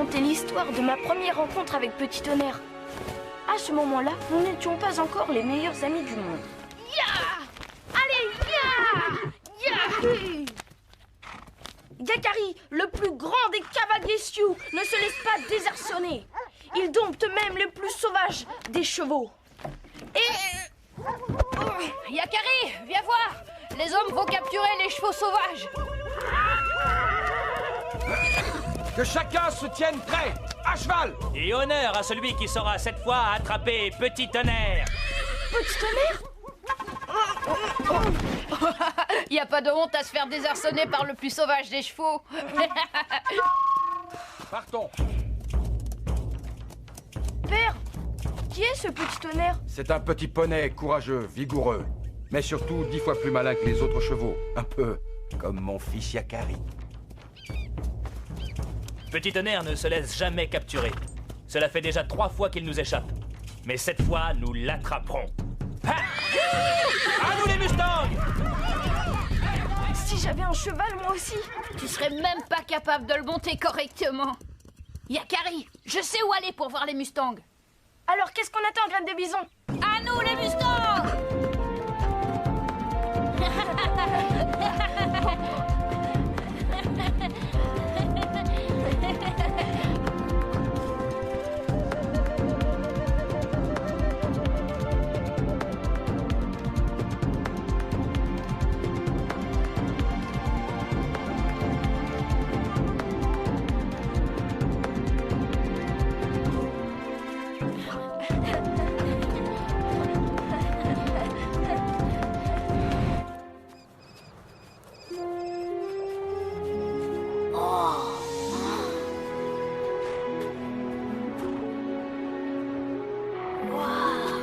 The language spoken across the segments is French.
raconter l'histoire de ma première rencontre avec Petit Tonnerre. À ce moment-là, nous n'étions pas encore les meilleurs amis du monde. Ya! Allez, ya! Ya! Yakari, le plus grand des cavaliers Sioux, ne se laisse pas désarçonner. Il dompte même les plus sauvages des chevaux. Et... Yakari, viens voir! Les hommes vont capturer les chevaux sauvages! Que chacun se tienne prêt, à cheval! Et honneur à celui qui saura cette fois attraper Petit Tonnerre. Petit Tonnerre? Y a pas de honte à se faire désarçonner par le plus sauvage des chevaux. Partons. Père, qui est ce Petit Tonnerre? C'est un petit poney courageux, vigoureux, mais surtout 10 fois plus malin que les autres chevaux. Un peu comme mon fils Yakari. Petit Tonnerre ne se laisse jamais capturer. Cela fait déjà 3 fois qu'il nous échappe. Mais cette fois, nous l'attraperons. Ha! À nous les Mustangs! Si j'avais un cheval, moi aussi. Tu serais même pas capable de le monter correctement. Yakari, je sais où aller pour voir les Mustangs. Alors qu'est-ce qu'on attend, Graine de Bison? À nous les Mustangs!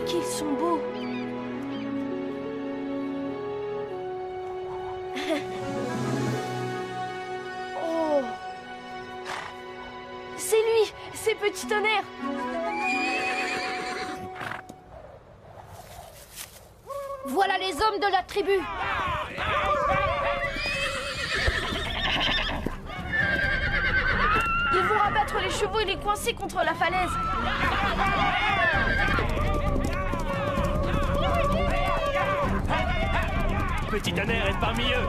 Qu'ils sont beaux. Oh. C'est lui, c'est Petit Tonnerre. Voilà les hommes de la tribu. Ils vont rabattre les chevaux et les coincer contre la falaise. Petit Tonnerre est parmi eux.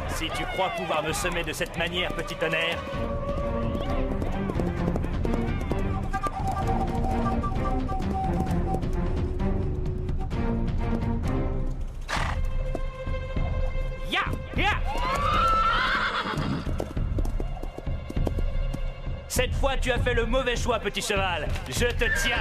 Si tu crois pouvoir me semer de cette manière, Petit Tonnerre, ya! Ya! Cette fois, tu as fait le mauvais choix, petit cheval. Je te tiens.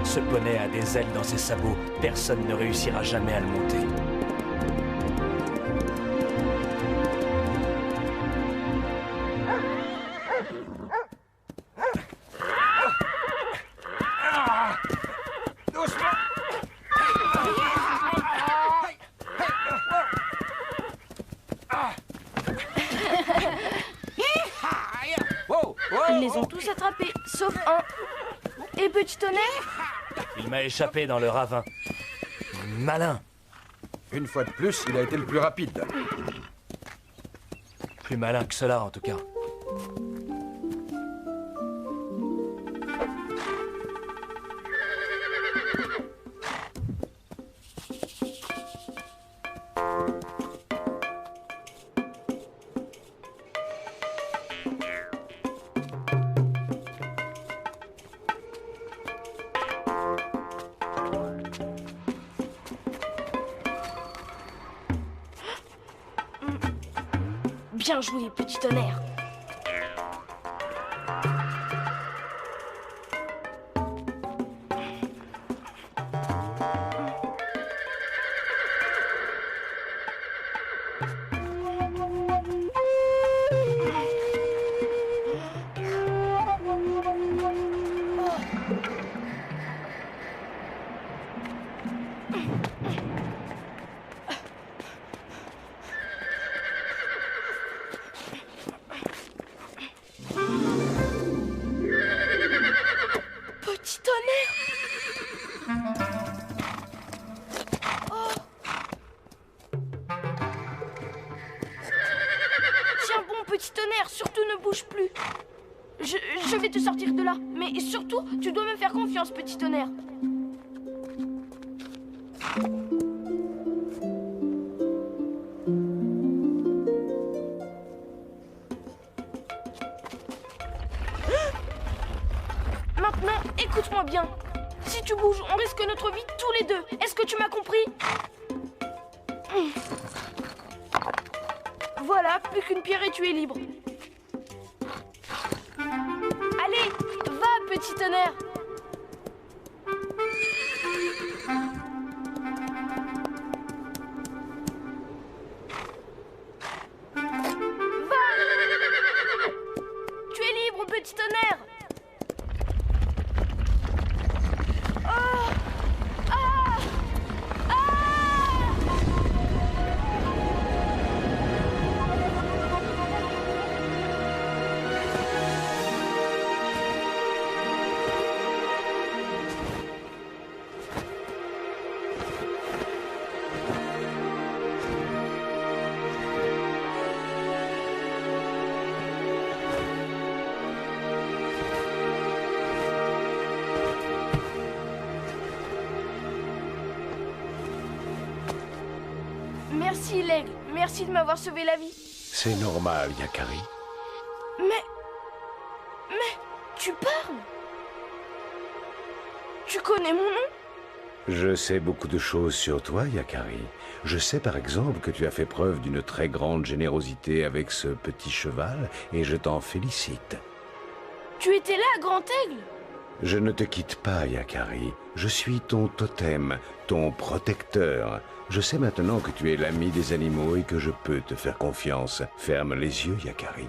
Ce poney a des ailes dans ses sabots. Personne ne réussira jamais à le monter. Ils les ont tous attrapés, sauf un. Et Petit Tonnerre? Il m'a échappé dans le ravin. Malin. Une fois de plus, il a été le plus rapide. Plus malin que cela, en tout cas. Bien joué, Petit Tonnerre. Petit tonnerre! Oh. Tiens bon, petit tonnerre, surtout ne bouge plus. Je vais te sortir de là. Mais surtout, tu dois me faire confiance, petit tonnerre. Maintenant, écoute-moi bien. Si tu bouges, on risque notre vie tous les deux. Est-ce que tu m'as compris? Voilà, plus qu'une pierre et tu es libre. Allez, va, petit tonnerre. Va. Tu es libre, petit tonnerre. Oh. Ah. Ah. Merci, l'aigle. Merci de m'avoir sauvé la vie. C'est normal, Yakari. Mais tu parles? Tu connais mon nom? Je sais beaucoup de choses sur toi, Yakari. Je sais par exemple que tu as fait preuve d'une très grande générosité avec ce petit cheval, et je t'en félicite. Tu étais là, Grand Aigle? Je ne te quitte pas, Yakari. Je suis ton totem, ton protecteur. Je sais maintenant que tu es l'ami des animaux et que je peux te faire confiance. Ferme les yeux, Yakari.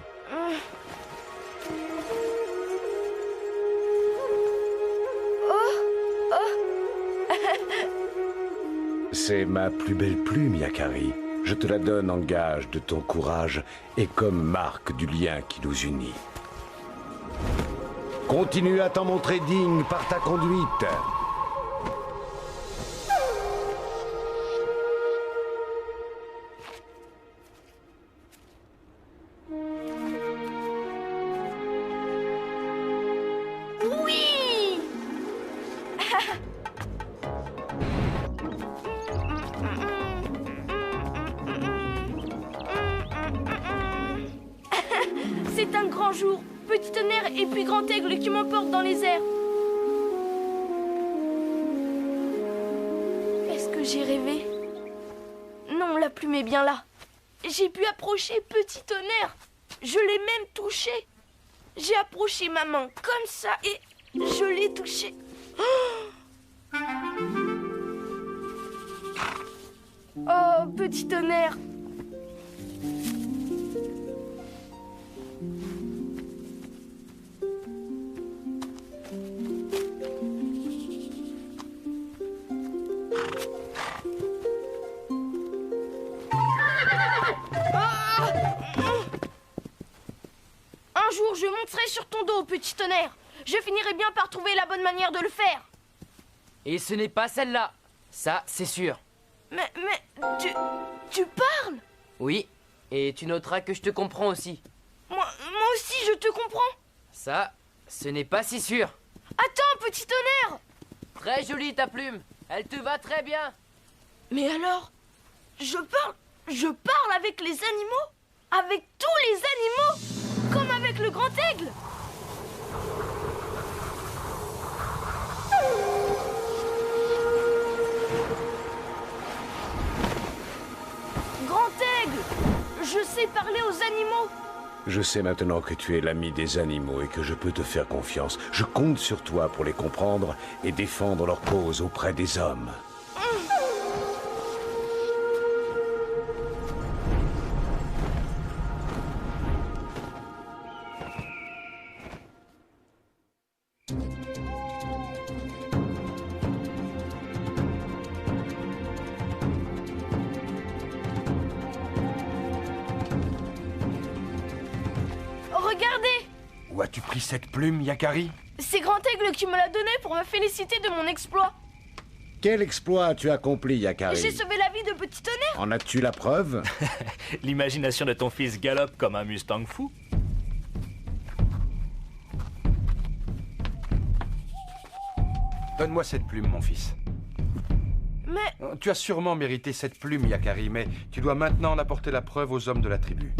C'est ma plus belle plume, Yakari. Je te la donne en gage de ton courage et comme marque du lien qui nous unit. Continue à t'en montrer digne par ta conduite. Oui. C'est un grand jour. Petit tonnerre et puis Grand Aigle qui m'emporte dans les airs. Est-ce que j'ai rêvé? Non, la plume est bien là. J'ai pu approcher Petit Tonnerre. Je l'ai même touché. J'ai approché ma main comme ça et je l'ai touché. Oh, Petit Tonnerre. Un jour, je monterai sur ton dos, Petit Tonnerre. Je finirai bien par trouver la bonne manière de le faire. Et ce n'est pas celle-là. Ça, c'est sûr. Mais tu parles? Oui, et tu noteras que je te comprends aussi. Moi aussi, je te comprends. Ça, ce n'est pas si sûr. Attends, Petit Tonnerre. Très jolie ta plume. Elle te va très bien. Mais alors, je parle avec les animaux? Avec tous les animaux? Comme avec le Grand Aigle? Grand Aigle, je sais parler aux animaux. Je sais maintenant que tu es l'ami des animaux et que je peux te faire confiance. Je compte sur toi pour les comprendre et défendre leur cause auprès des hommes. Où as-tu pris cette plume, Yakari? C'est Grand Aigle qui me l'a donnée pour me féliciter de mon exploit. Quel exploit as-tu accompli, Yakari? J'ai sauvé la vie de Petit Tonnerre. En as-tu la preuve? L'imagination de ton fils galope comme un Mustang fou. Donne-moi cette plume, mon fils. Mais Tu as sûrement mérité cette plume, Yakari, mais tu dois maintenant en apporter la preuve aux hommes de la tribu.